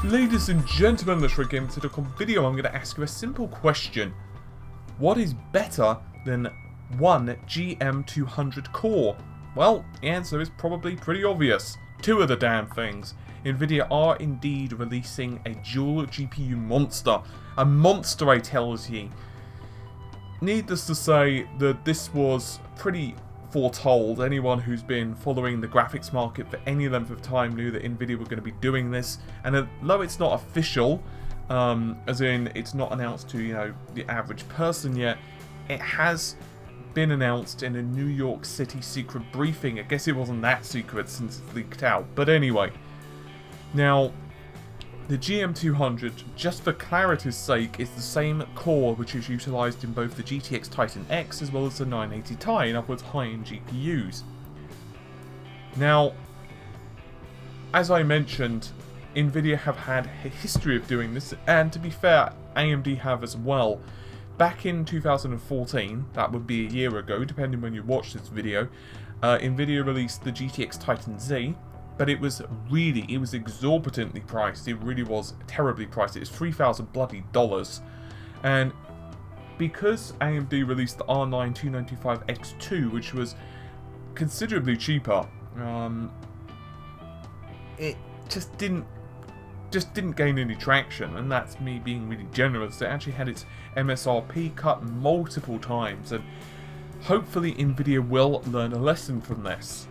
Ladies and gentlemen, let's Game video. I'm going to ask you a simple question. What is better than one GM200 core? Well, the answer is probably pretty obvious. Two of the damn things. Nvidia are indeed releasing a dual GPU monster. A monster, I tell you. Needless to say that this was pretty foretold. Anyone who's been following the graphics market for any length of time knew that Nvidia were going to be doing this, and although it's not official, as in it's not announced to the average person yet, it has been announced in a New York City secret briefing. I guess it wasn't that secret since it's leaked out, but anyway. Now, the GM200, just for clarity's sake, is the same core which is utilised in both the GTX Titan X as well as the 980 Ti, in other words high-end GPUs. Now, as I mentioned, Nvidia have had a history of doing this, and to be fair, AMD have as well. Back in 2014, that would be a year ago, depending when you watch this video, Nvidia released the GTX Titan Z. But it was exorbitantly priced. It really was terribly priced. It was $3,000 bloody dollars. And because AMD released the R9 295X2, which was considerably cheaper, it just didn't gain any traction. And that's me being really generous. It actually had its MSRP cut multiple times, and hopefully Nvidia will learn a lesson from this.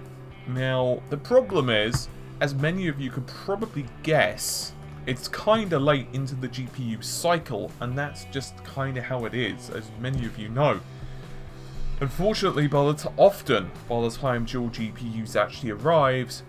Now, the problem is, as many of you could probably guess, it's kinda late into the GPU cycle, and that's just kinda how it is, as many of you know. Unfortunately, often, by the time dual GPUs actually arrives,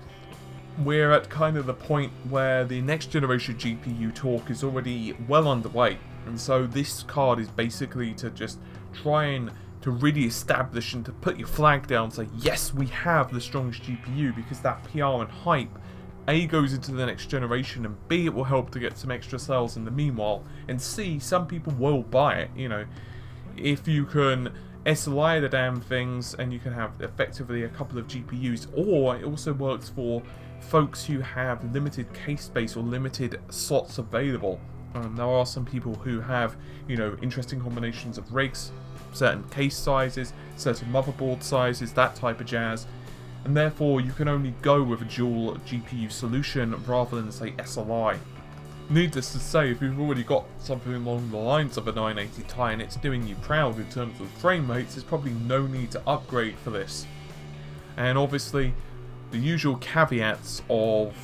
we're at kind of the point where the next generation GPU talk is already well underway, and so this card is basically to just try and to really establish and to put your flag down and say, yes, we have the strongest GPU, because that PR and hype, A, goes into the next generation, and B, it will help to get some extra sales in the meanwhile, and C, some people will buy it. If you can SLI the damn things and you can have effectively a couple of GPUs, or it also works for folks who have limited case space or limited slots available. There are some people who have, interesting combinations of rigs, certain case sizes, certain motherboard sizes, that type of jazz, and therefore you can only go with a dual GPU solution rather than, say, SLI. Needless to say, if you've already got something along the lines of a 980 Ti and it's doing you proud in terms of frame rates, there's probably no need to upgrade for this. And obviously, the usual caveats of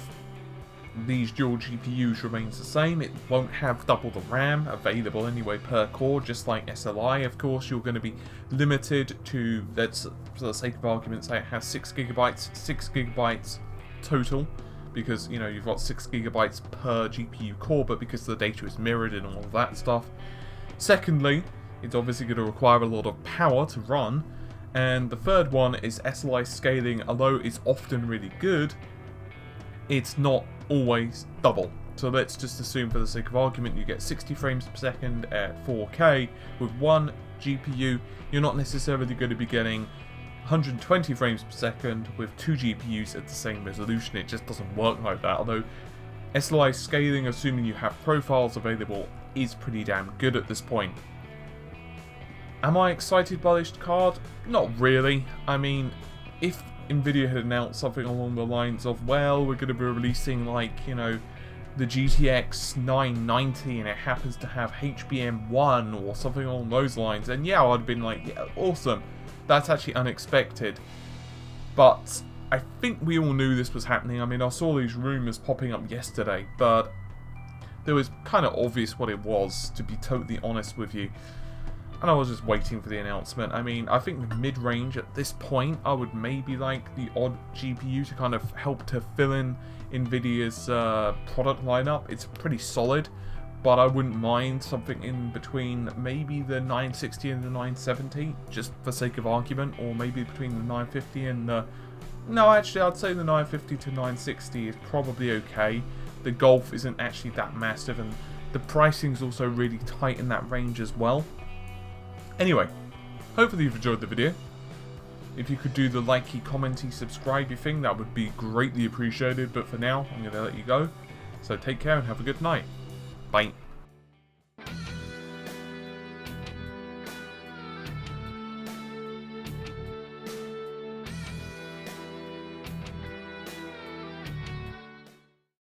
these dual GPUs remains the same. It won't have double the RAM available anyway per core, just like SLI. Of course, you're going to be limited to, let's, for the sake of argument, say it has 6 gigabytes total, because you've got 6 gigabytes per GPU core, but because the data is mirrored and all of that stuff. Secondly, it's obviously going to require a lot of power to run. And the third one is SLI scaling. Although it's often really good, it's not always double. So let's just assume, for the sake of argument, you get 60 frames per second at 4K with one GPU. You're not necessarily going to be getting 120 frames per second with two GPUs at the same resolution. It just doesn't work like that. Although SLI scaling, assuming you have profiles available, is pretty damn good at this point. Am I excited by this card? Not really. I mean, if Nvidia had announced something along the lines of, well, we're going to be releasing the GTX 990 and it happens to have HBM1 or something along those lines, and yeah, I'd have been like, yeah, awesome. That's actually unexpected. But I think we all knew this was happening. I mean, I saw these rumours popping up yesterday, but it was kind of obvious what it was, to be totally honest with you. And I was just waiting for the announcement. I mean, I think the mid-range at this point, I would maybe like the odd GPU to kind of help to fill in Nvidia's product lineup. It's pretty solid, but I wouldn't mind something in between maybe the 960 and the 970, just for sake of argument, or maybe between the 950 and the... No, actually, I'd say the 950 to 960 is probably okay. The Golf isn't actually that massive, and the pricing's also really tight in that range as well. Anyway, hopefully you've enjoyed the video. If you could do the likey, commenty, subscribey thing, that would be greatly appreciated. But for now, I'm going to let you go. So take care and have a good night. Bye.